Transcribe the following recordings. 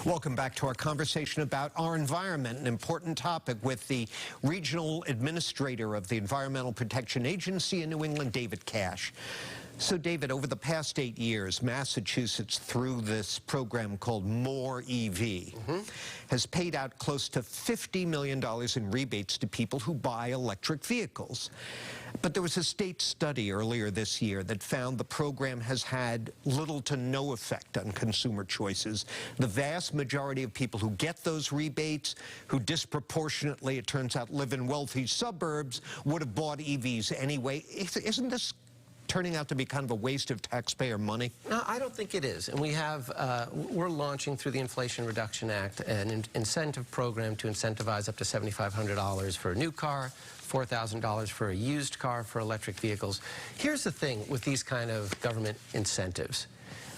Welcome back to our conversation about our environment, an important topic with the Regional Administrator of the Environmental Protection Agency in New England, David Cash. So, David, over the past 8 years, Massachusetts, through this program called More EV, has paid out close to $50 million in rebates to people who buy electric vehicles. But there was a state study earlier this year that found the program has had little to no effect on consumer choices. The vast majority of people who get those rebates, who disproportionately, it turns out, live in wealthy suburbs, would have bought EVs anyway. Isn't this turning out to be kind of a waste of taxpayer money? No, I don't think it is. And we have, we're launching through the Inflation Reduction Act an incentive program to incentivize up to $7,500 for a new car, $4,000 for a used car for electric vehicles. Here's the thing with these kind of government incentives.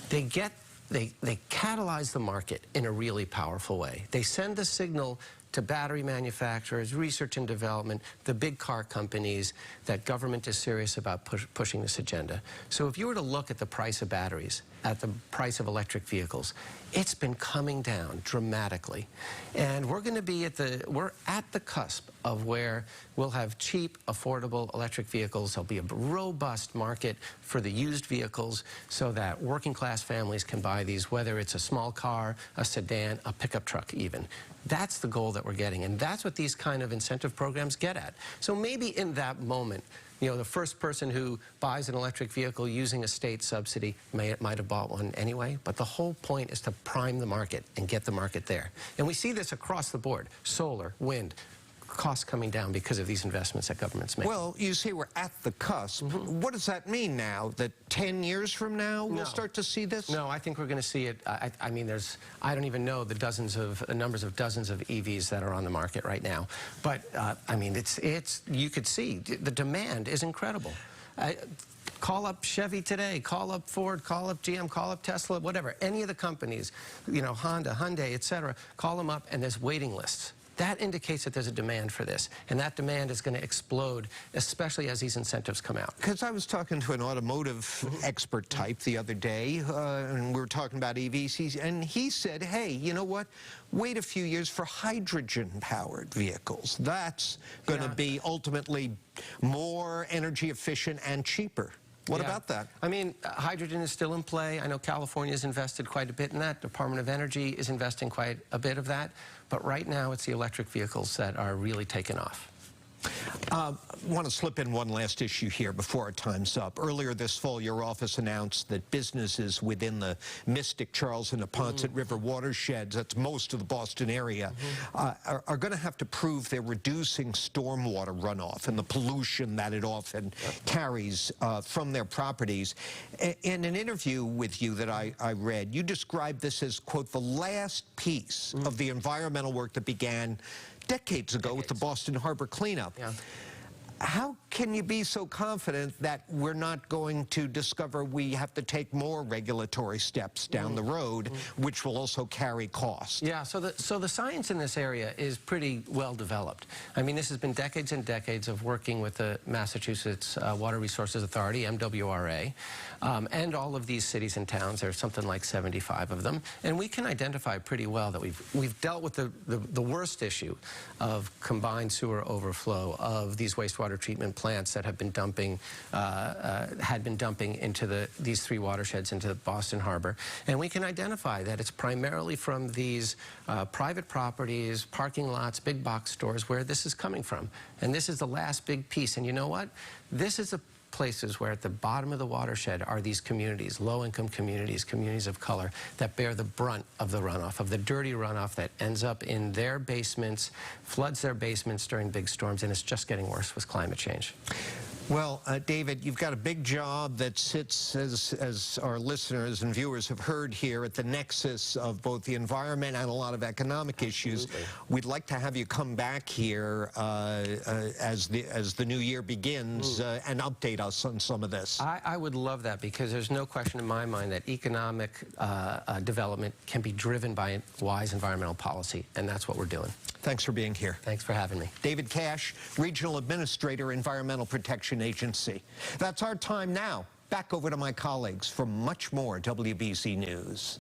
They catalyze the market in a really powerful way. They send the signal to battery manufacturers, research and development, the big car companies, that government is serious about pushing this agenda. So if you were to look at the price of batteries, at the price of electric vehicles, it's been coming down dramatically. And we're going to be we're at the cusp of where we'll have cheap, affordable electric vehicles. There'll be a robust market for the used vehicles so that working class families can buy these, whether it's a small car, a sedan, a pickup truck even. That's the goal that we're getting, and that's what these kind of incentive programs get at. So maybe in that moment, you know, the first person who buys an electric vehicle using a state subsidy might have bought one anyway, but the whole point is to prime the market and get the market there. And we see this across the board: solar, wind, costs coming down because of these investments that governments make. Well, you say we're at the cusp. What does that mean now? That 10 years from now we'll start to see this? No, I think we're going to see it. I mean, I don't even know the numbers of dozens of EVs that are on the market right now. But I mean, you could see the demand is incredible. Call up Chevy today, call up Ford, call up GM, call up Tesla, whatever. Any of the companies, you know, Honda, Hyundai, etc. Call them up, and there's waiting lists. That indicates that there's a demand for this, and that demand is going to explode, especially as these incentives come out. Because I was talking to an automotive expert type the other day, and we were talking about EVs, and he said, hey, you know what? Wait a few years for hydrogen-powered vehicles. That's going to be ultimately more energy efficient and cheaper. What about that? I mean, hydrogen is still in play. I know California has invested quite a bit in that. Department of Energy is investing quite a bit of that. But right now, it's the electric vehicles that are really taking off. I want to slip in one last issue here before our time's up. Earlier this fall, your office announced that businesses within the Mystic, Charles, and Neponset River watersheds, that's most of the Boston area, are going to have to prove they're reducing stormwater runoff and the pollution that it often carries from their properties. In an interview with you that I read, you described this as, quote, the last piece of the environmental work that began decades ago with the Boston Harbor cleanup. How can you be so confident that we're not going to discover we have to take more regulatory steps down the road, which will also carry cost? Yeah, so the science in this area is pretty well developed. I mean, this has been decades and decades of working with the Massachusetts Water Resources Authority, MWRA, and all of these cities and towns. There's something like 75 of them, and we can identify pretty well that we've dealt with the worst issue of combined sewer overflow of these wastewater treatment plants that have been dumping, into these three watersheds into Boston Harbor. And we can identify that it's primarily from these private properties, parking lots, big box stores where this is coming from. And this is the last big piece. And you know what? This is the places where at the bottom of the watershed are these communities, low-income communities, communities of color, that bear the brunt of the runoff, of the dirty runoff that ends up in their basements, floods their basements during big storms, and it's just getting worse with climate change. Well, David, you've got a big job that sits, as our listeners and viewers have heard here, at the nexus of both the environment and a lot of economic issues. We'd like to have you come back here as the new year begins and update us on some of this. I would love that, because there's no question in my mind that economic development can be driven by wise environmental policy, and that's what we're doing. Thanks for being here. Thanks for having me. David Cash, Regional Administrator, Environmental Protection Agency. That's our time now. Back over to my colleagues for much more WBZ News.